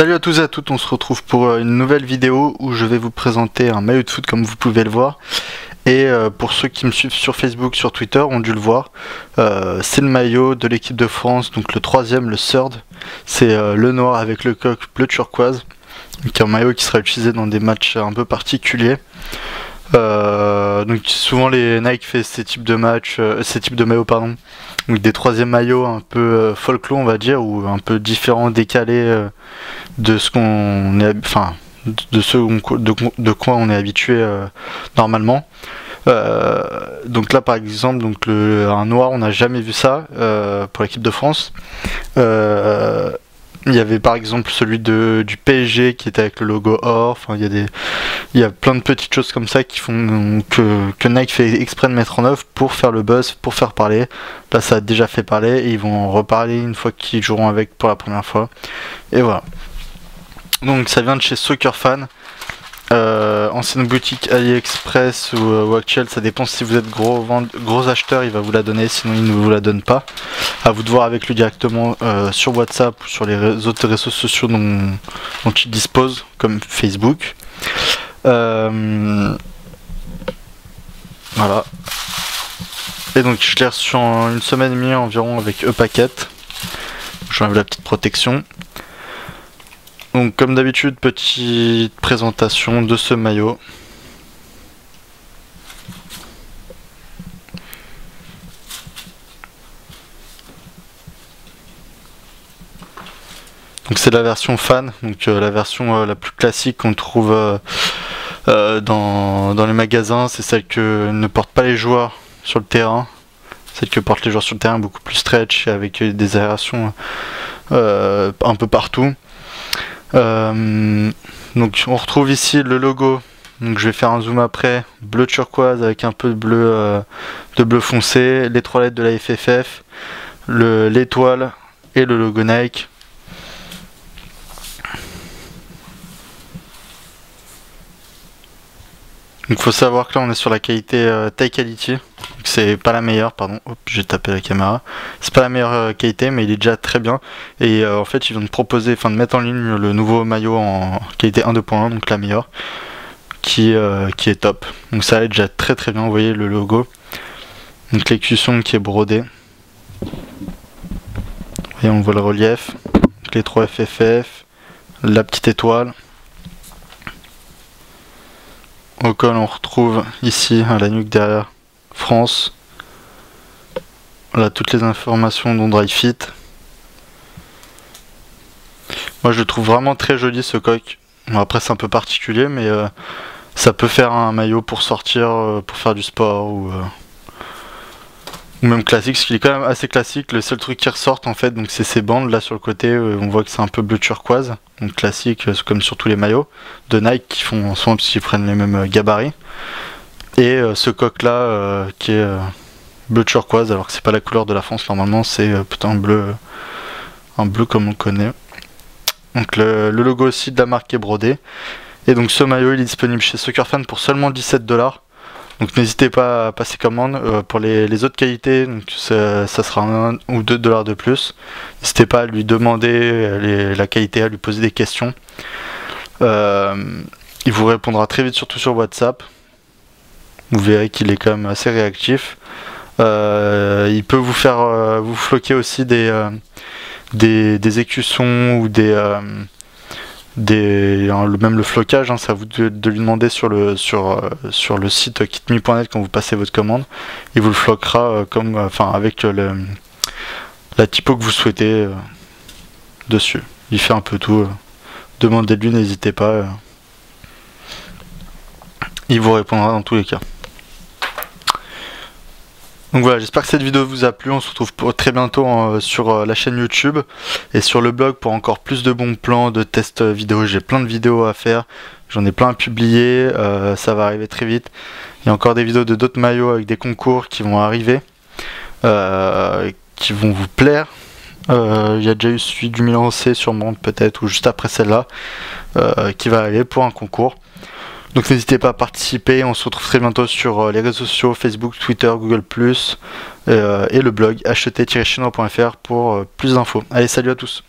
Salut à tous et à toutes, on se retrouve pour une nouvelle vidéo où je vais vous présenter un maillot de foot comme vous pouvez le voir. Et pour ceux qui me suivent sur Facebook, sur Twitter, ont dû le voir. C'est le maillot de l'équipe de France, donc le troisième, le third. C'est le noir avec le coq bleu turquoise. Donc un maillot qui sera utilisé dans des matchs un peu particuliers. Donc souvent les Nike fait ces types de matchs, ces types de maillots pardon. Donc des troisièmes maillots un peu folklore on va dire, ou un peu différents, décalés de ce qu'on est, enfin de quoi on est habitué normalement. Donc là par exemple, donc un noir, on n'a jamais vu ça pour l'équipe de France. Il y avait par exemple celui du PSG qui était avec le logo or. Enfin, il y a plein de petites choses comme ça qui font que Nike fait exprès de mettre en œuvre pour faire le buzz, pour faire parler. Là, ça a déjà fait parler et ils vont en reparler une fois qu'ils joueront avec pour la première fois. Et voilà. Donc ça vient de chez Soccer Fan. Ancienne boutique AliExpress ou actuelle, ça dépend. Si vous êtes gros acheteur, il va vous la donner, sinon il ne vous la donne pas. À vous de voir avec lui directement sur WhatsApp ou sur les autres réseaux sociaux dont il dispose, comme Facebook. Voilà. Et donc je l'ai reçu en une semaine et demie environ avec E-Packet. J'enlève la petite protection. Donc comme d'habitude, petite présentation de ce maillot. Donc c'est la version fan, donc la version la plus classique qu'on trouve dans les magasins. C'est celle que ne portent pas les joueurs sur le terrain. Celle que portent les joueurs sur le terrain, beaucoup plus stretch, avec des aérations un peu partout. Donc on retrouve ici le logo, donc je vais faire un zoom après, bleu turquoise avec un peu de bleu foncé, les trois lettres de la FFF, l'étoile et le logo Nike. Donc faut savoir que là on est sur la qualité Taille Quality, c'est pas la meilleure, pardon, hop, j'ai tapé la caméra, c'est pas la meilleure qualité mais il est déjà très bien. Et en fait ils vont proposer, de mettre en ligne le nouveau maillot en qualité 1.2.1, donc la meilleure, qui est top. Donc ça est déjà très très bien, vous voyez le logo, donc l'écusson qui est brodé, vous voyez on voit le relief, donc les 3 FFF, la petite étoile. Au col on retrouve ici à la nuque derrière France. Voilà toutes les informations dont Dry Fit. Moi je le trouve vraiment très joli ce coq. Bon, après c'est un peu particulier mais ça peut faire un maillot pour sortir, pour faire du sport ou même classique, ce qui est quand même assez classique. Le seul truc qui ressort en fait, donc c'est ces bandes là sur le côté, on voit que c'est un peu bleu turquoise, donc classique comme sur tous les maillots de Nike qui font souvent parce qu'ils prennent les mêmes gabarits. Et ce coq là qui est bleu turquoise, alors que c'est pas la couleur de la France normalement, c'est plutôt un bleu comme on connaît. Donc le logo aussi de la marque est brodé. Et donc ce maillot il est disponible chez Soccer Fan pour seulement 17 $. Donc n'hésitez pas à passer commande. Pour les autres qualités, donc ça sera 1 ou 2 $ de plus. N'hésitez pas à lui demander la qualité, à lui poser des questions. Il vous répondra très vite, surtout sur WhatsApp. Vous verrez qu'il est quand même assez réactif. Il peut vous faire vous floquer aussi des écussons ou même le flocage, c'est à vous de lui demander sur le site kitme.net quand vous passez votre commande. Il vous le floquera avec la typo que vous souhaitez dessus. Il fait un peu tout. Demandez-lui, n'hésitez pas. Il vous répondra dans tous les cas. Donc voilà, j'espère que cette vidéo vous a plu. On se retrouve très bientôt sur la chaîne YouTube et sur le blog pour encore plus de bons plans, de tests vidéo. J'ai plein de vidéos à faire, j'en ai plein à publier, ça va arriver très vite. Il y a encore des vidéos de d'autres maillots avec des concours qui vont arriver, qui vont vous plaire. Il y a déjà eu celui du Milan C sûrement peut-être, ou juste après celle-là, qui va arriver pour un concours. Donc n'hésitez pas à participer, on se retrouve très bientôt sur les réseaux sociaux, Facebook, Twitter, Google+, et le blog acheter-chinois.fr pour plus d'infos. Allez, salut à tous.